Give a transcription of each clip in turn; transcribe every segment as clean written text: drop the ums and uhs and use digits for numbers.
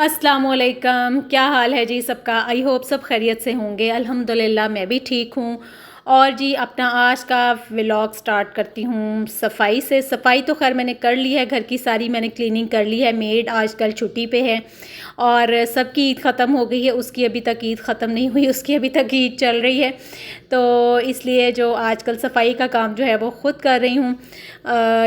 अस्सलामुअलैकुम, क्या हाल है जी सबका। आई होप सब खैरियत से होंगे। अल्हम्दुलिल्लाह मैं भी ठीक हूँ। और जी अपना आज का व्लॉग स्टार्ट करती हूँ सफाई से। सफाई तो खैर मैंने कर ली है, घर की सारी मैंने क्लीनिंग कर ली है। मेड आजकल छुट्टी पे है और सबकी ईद ख़त्म हो गई है, उसकी अभी तक ईद ख़त्म नहीं हुई, उसकी अभी तक ईद चल रही है। तो इसलिए जो आजकल सफाई का काम जो है वो ख़ुद कर रही हूँ।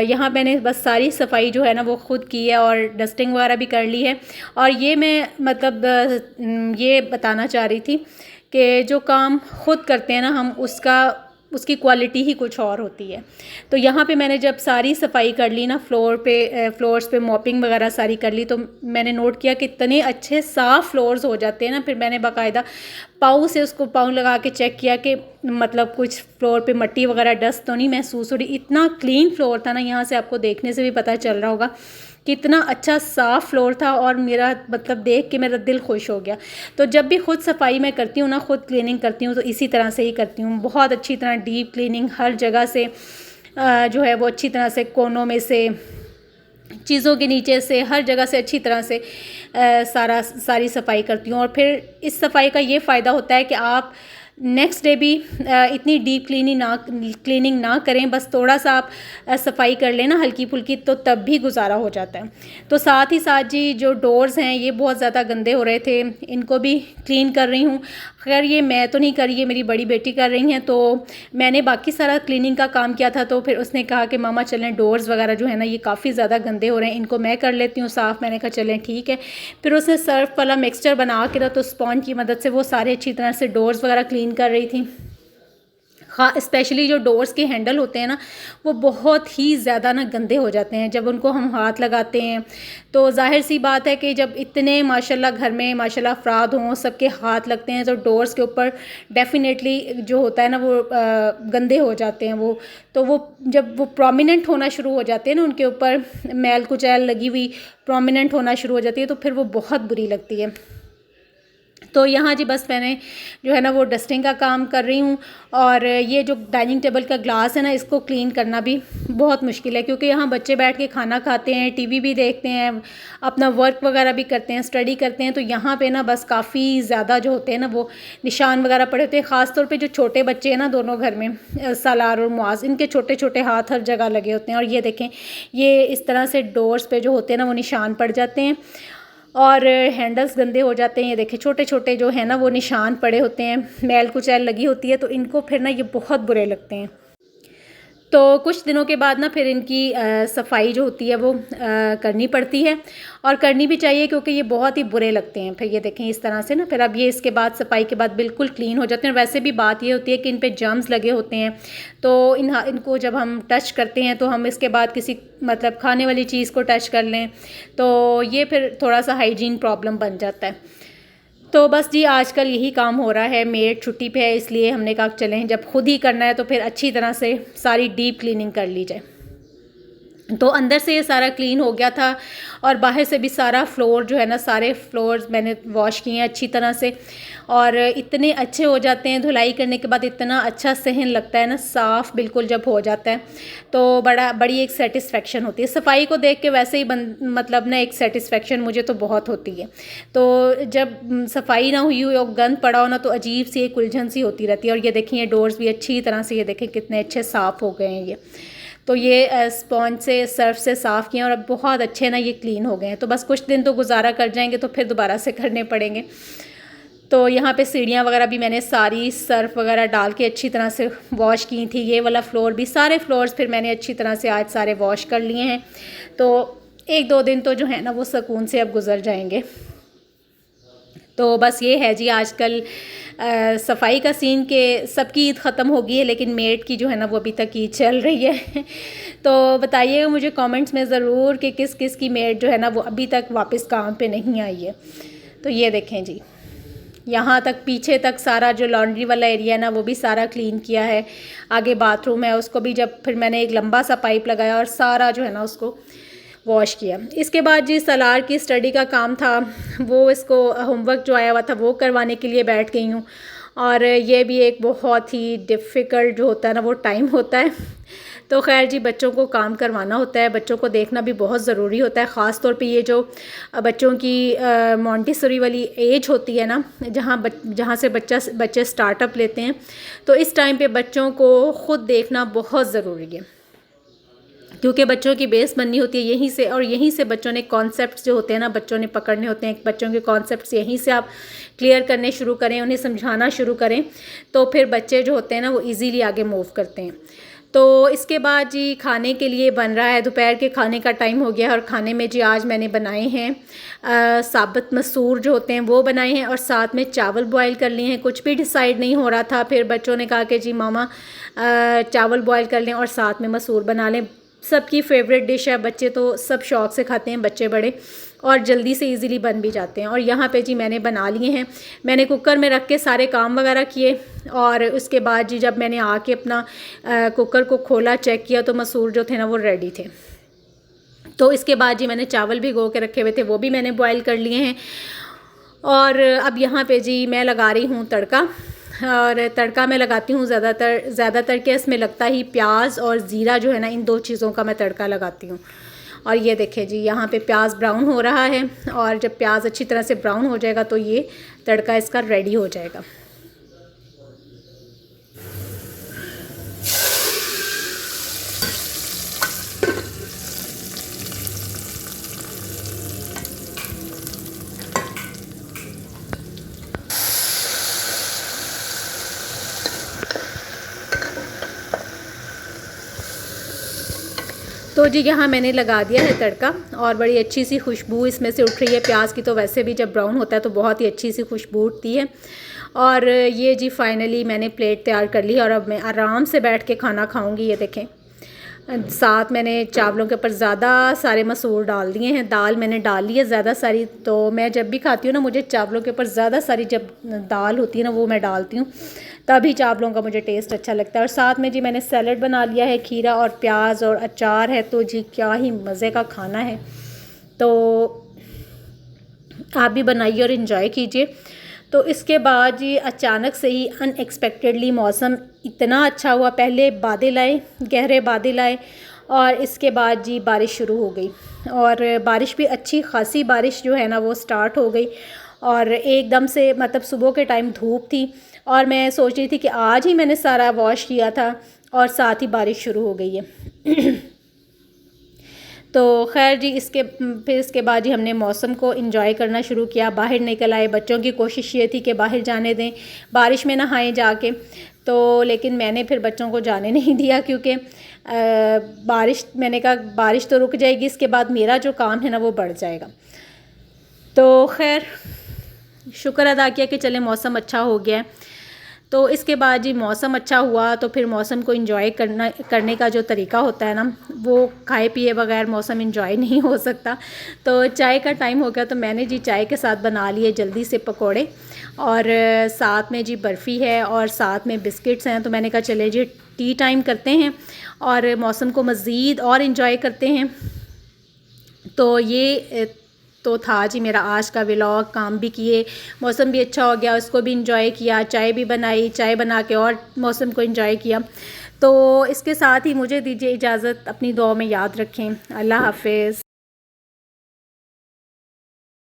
यहाँ मैंने बस सारी सफाई जो है ना वो ख़ुद की है और डस्टिंग वगैरह भी कर ली है। और ये मैं मतलब ये बताना चाह रही थी कि जो काम ख़ुद करते हैं ना हम, उसकी क्वालिटी ही कुछ और होती है। तो यहाँ पे मैंने जब सारी सफाई कर ली ना, फ्लोर्स पे मॉपिंग वगैरह सारी कर ली, तो मैंने नोट किया कि इतने अच्छे साफ़ फ्लोर्स हो जाते हैं ना। फिर मैंने बाकायदा पाँव लगा के चेक किया कि मतलब कुछ फ्लोर पे मट्टी वगैरह डस्ट तो नहीं महसूस हो रही। इतना क्लीन फ्लोर था ना, यहाँ से आपको देखने से भी पता चल रहा होगा कितना अच्छा साफ़ फ्लोर था। और मेरा मतलब देख के मेरा दिल खुश हो गया। तो जब भी ख़ुद सफाई मैं करती हूँ ना, ख़ुद क्लीनिंग करती हूँ, तो इसी तरह से ही करती हूँ। बहुत अच्छी तरह डीप क्लीनिंग हर जगह से जो है वो अच्छी तरह से, कोनों में से, चीज़ों के नीचे से, हर जगह से अच्छी तरह से सारी सफाई करती हूँ। और फिर इस सफाई का ये फ़ायदा होता है कि आप नेक्स्ट डे भी इतनी डीप क्लीनिंग ना करें, बस थोड़ा सा आप सफाई कर लें ना हल्की फुल्की, तो तब भी गुजारा हो जाता है। तो साथ ही साथ जी जो डोर्स हैं ये बहुत ज़्यादा गंदे हो रहे थे, इनको भी क्लीन कर रही हूँ। खैर ये मैं तो नहीं कर रही है, मेरी बड़ी बेटी कर रही हैं। तो मैंने बाकी सारा क्लीनिंग का काम किया था। तो फिर उसने कहा कि मामा चलें, डोर्स वगैरह जो है ना ये काफ़ी ज़्यादा गंदे हो रहे हैं, इनको मैं कर लेती हूँ साफ़। मैंने कहा चलें ठीक है। फिर उसने सर्फ वाला मिक्सचर बना के ना, तो स्पॉन्ज की मदद से वो सारे अच्छी तरह से डोर्स वगैरह क्लीन कर रही थी। हाँ, स्पेशली जो डोर्स के हैंडल होते हैं ना, वो बहुत ही ज़्यादा ना गंदे हो जाते हैं जब उनको हम हाथ लगाते हैं। तो ज़ाहिर सी बात है कि जब इतने माशाल्लाह घर में माशाल्लाह अफराद हों, सबके हाथ लगते हैं, तो डोर्स के ऊपर डेफिनेटली जो होता है ना वो गंदे हो जाते हैं। तो वो जब वो प्रोमिनेंट होना शुरू हो जाते हैं ना, उनके ऊपर मैल कुचैल लगी हुई प्रोमिनेंट होना शुरू हो जाती है, तो फिर वो बहुत बुरी लगती है। तो यहाँ जी बस मैंने जो है ना वो डस्टिंग का काम कर रही हूँ। और ये जो डाइनिंग टेबल का ग्लास है ना, इसको क्लीन करना भी बहुत मुश्किल है, क्योंकि यहाँ बच्चे बैठ के खाना खाते हैं, टीवी भी देखते हैं, अपना वर्क वगैरह भी करते हैं, स्टडी करते हैं। तो यहाँ पे ना बस काफ़ी ज़्यादा जो होते हैं ना वो निशान वगैरह पड़े होते हैं। ख़ास तौर पे जो छोटे बच्चे हैं ना दोनों घर में, सालार और मुआज़, इनके छोटे छोटे हाथ हर जगह लगे होते हैं। और ये देखें, ये इस तरह से डोर्स पे जो होते हैं ना वो निशान पड़ जाते हैं और हैंडल्स गंदे हो जाते हैं। ये देखिए छोटे छोटे जो है ना वो निशान पड़े होते हैं, मैल कुचैल लगी होती है, तो इनको फिर ना ये बहुत बुरे लगते हैं। तो कुछ दिनों के बाद ना फिर इनकी सफाई जो होती है वो करनी पड़ती है, और करनी भी चाहिए, क्योंकि ये बहुत ही बुरे लगते हैं। फिर ये देखें इस तरह से ना, फिर अब ये इसके बाद सफाई के बाद बिल्कुल क्लीन हो जाते हैं। वैसे भी बात ये होती है कि इन पे जर्म्स लगे होते हैं, तो इनको जब हम टच करते हैं तो हम इसके बाद किसी मतलब खाने वाली चीज़ को टच कर लें, तो ये फिर थोड़ा सा हाइजीन प्रॉब्लम बन जाता है। तो बस जी आजकल यही काम हो रहा है। मेड छुट्टी पे है, इसलिए हमने कहा चलें, जब खुद ही करना है तो फिर अच्छी तरह से सारी डीप क्लीनिंग कर ली जाए। तो अंदर से ये सारा क्लीन हो गया था, और बाहर से भी सारा फ्लोर जो है ना, सारे फ्लोर्स मैंने वॉश किए हैं अच्छी तरह से। और इतने अच्छे हो जाते हैं, धुलाई करने के बाद इतना अच्छा सहन लगता है ना, साफ़ बिल्कुल जब हो जाता है, तो बड़ी एक सेटिस्फेक्शन होती है। सफाई को देख के वैसे ही मतलब ना एक सेटिस्फेक्शन मुझे तो बहुत होती है। तो जब सफाई ना हुई और गंद पड़ा हो ना, तो अजीब सी एक उलझन सी होती रहती है। और ये देखिए डोर्स भी अच्छी तरह से, ये देखें कितने अच्छे साफ़ हो गए हैं ये। तो ये स्पॉन्ज से, सर्फ से साफ़ किए और अब बहुत अच्छे ना ये क्लीन हो गए हैं। तो बस कुछ दिन तो गुजारा कर जाएंगे, तो फिर दोबारा से करने पड़ेंगे। तो यहाँ पे सीढ़ियाँ वगैरह भी मैंने सारी सर्फ वगैरह डाल के अच्छी तरह से वॉश की थी। ये वाला फ्लोर भी, सारे फ्लोर्स फिर मैंने अच्छी तरह से आज सारे वॉश कर लिए हैं। तो 1-2 दिन तो जो है ना वो सुकून से अब गुजर जाएंगे। तो बस ये है जी आजकल सफाई का सीन के सबकी ईद ख़त्म हो गई है, लेकिन मेड की जो है ना वो अभी तक ईद चल रही है। तो बताइएगा मुझे कमेंट्स में ज़रूर कि किस किस की मेड जो है ना वो अभी तक वापस काम पे नहीं आई है। तो ये देखें जी, यहाँ तक पीछे तक सारा जो लॉन्ड्री वाला एरिया है ना वो भी सारा क्लीन किया है। आगे बाथरूम है, उसको भी जब फिर मैंने एक लंबा सा पाइप लगाया और सारा जो है ना उसको वॉश किया। इसके बाद जी सलार की स्टडी का काम था, वो इसको होमवर्क जो आया हुआ था वो करवाने के लिए बैठ गई हूँ। और ये भी एक बहुत ही डिफ़िकल्ट जो होता है ना वो टाइम होता है। तो खैर जी, बच्चों को काम करवाना होता है, बच्चों को देखना भी बहुत ज़रूरी होता है, ख़ास तौर पे ये जो बच्चों की मॉन्टेसरी वाली एज होती है ना, जहाँ से बच्चे स्टार्टअप लेते हैं, तो इस टाइम पे बच्चों को ख़ुद देखना बहुत ज़रूरी है, क्योंकि बच्चों की बेस बननी होती है यहीं से, और यहीं से बच्चों ने कॉन्सेप्ट्स जो होते हैं ना बच्चों ने पकड़ने होते हैं। बच्चों के कॉन्सेप्ट्स यहीं से आप क्लियर करने शुरू करें, उन्हें समझाना शुरू करें, तो फिर बच्चे जो होते हैं ना वो इजीली आगे मूव करते हैं। तो इसके बाद जी खाने के लिए बन रहा है, दोपहर के खाने का टाइम हो गया, और खाने में जी आज मैंने बनाए हैं साबुत मसूर जो होते हैं वो बनाए हैं, और साथ में चावल बॉयल कर लिए हैं। कुछ भी डिसाइड नहीं हो रहा था, फिर बच्चों ने कहा कि जी मामा चावल बॉयल कर लें और साथ में मसूर बना लें। सबकी फेवरेट डिश है, बच्चे तो सब शौक़ से खाते हैं, बच्चे बड़े, और जल्दी से इजीली बन भी जाते हैं। और यहाँ पे जी मैंने बना लिए हैं, मैंने कुकर में रख के सारे काम वगैरह किए, और उसके बाद जी जब मैंने आके अपना कुकर को खोला, चेक किया, तो मसूर जो थे ना वो रेडी थे। तो इसके बाद जी मैंने चावल भिगो के रखे हुए थे, वो भी मैंने बॉयल कर लिए हैं। और अब यहाँ पे जी मैं लगा रही हूँ तड़का, और तड़का मैं लगाती हूँ ज़्यादातर के इसमें लगता ही प्याज और ज़ीरा जो है ना, इन दो चीज़ों का मैं तड़का लगाती हूँ। और ये देखिए जी यहाँ पे प्याज ब्राउन हो रहा है, और जब प्याज अच्छी तरह से ब्राउन हो जाएगा तो ये तड़का इसका रेडी हो जाएगा। तो जी यहाँ मैंने लगा दिया है तड़का, और बड़ी अच्छी सी खुशबू इसमें से उठ रही है। प्याज की तो वैसे भी जब ब्राउन होता है तो बहुत ही अच्छी सी खुशबू उठती है। और ये जी फाइनली मैंने प्लेट तैयार कर ली, और अब मैं आराम से बैठ के खाना खाऊंगी। ये देखें, साथ मैंने चावलों के ऊपर ज़्यादा सारे मसूर डाल दिए हैं, दाल मैंने डाल ली है ज़्यादा सारी। तो मैं जब भी खाती हूँ ना, मुझे चावलों के ऊपर ज़्यादा सारी जब दाल होती है ना वो मैं डालती हूँ, तभी चावलों का मुझे टेस्ट अच्छा लगता है। और साथ में जी मैंने सैलड बना लिया है, खीरा और प्याज और अचार है, तो जी क्या ही मज़े का खाना है। तो आप भी बनाइए और इन्जॉय कीजिए। तो इसके बाद जी अचानक से ही अनएक्सपेक्टेडली मौसम इतना अच्छा हुआ, पहले बादल आए, गहरे बादल आए, और इसके बाद जी बारिश शुरू हो गई, और बारिश भी अच्छी खासी बारिश जो है ना वो स्टार्ट हो गई। और एकदम से मतलब सुबह के टाइम धूप थी, और मैं सोच रही थी कि आज ही मैंने सारा वॉश किया था, और साथ ही बारिश शुरू हो गई है। तो खैर जी फिर इसके बाद जी हमने मौसम को एंजॉय करना शुरू किया, बाहर निकल आए। बच्चों की कोशिश ये थी कि बाहर जाने दें, बारिश में नहाएं जाके, तो लेकिन मैंने फिर बच्चों को जाने नहीं दिया, क्योंकि मैंने कहा बारिश तो रुक जाएगी, इसके बाद मेरा जो काम है ना वो बढ़ जाएगा। तो खैर शुक्र अदा किया कि चले मौसम अच्छा हो गया। तो इसके बाद जी मौसम अच्छा हुआ, तो फिर मौसम को एंजॉय करने का जो तरीका होता है ना, वो खाए पिए बगैर मौसम एंजॉय नहीं हो सकता। तो चाय का टाइम हो गया, तो मैंने जी चाय के साथ बना लिए जल्दी से पकोड़े, और साथ में जी बर्फ़ी है और साथ में बिस्किट्स हैं। तो मैंने कहा चले जी टी टाइम करते हैं और मौसम को मज़ीद और एंजॉय करते हैं। तो ये तो था जी मेरा आज का व्लॉग। काम भी किए, मौसम भी अच्छा हो गया, उसको भी इंजॉय किया, चाय भी बनाई, चाय बना के और मौसम को इंजॉय किया। तो इसके साथ ही मुझे दीजिए इजाज़त, अपनी दुआ में याद रखें। अल्लाह हाफ़िज़।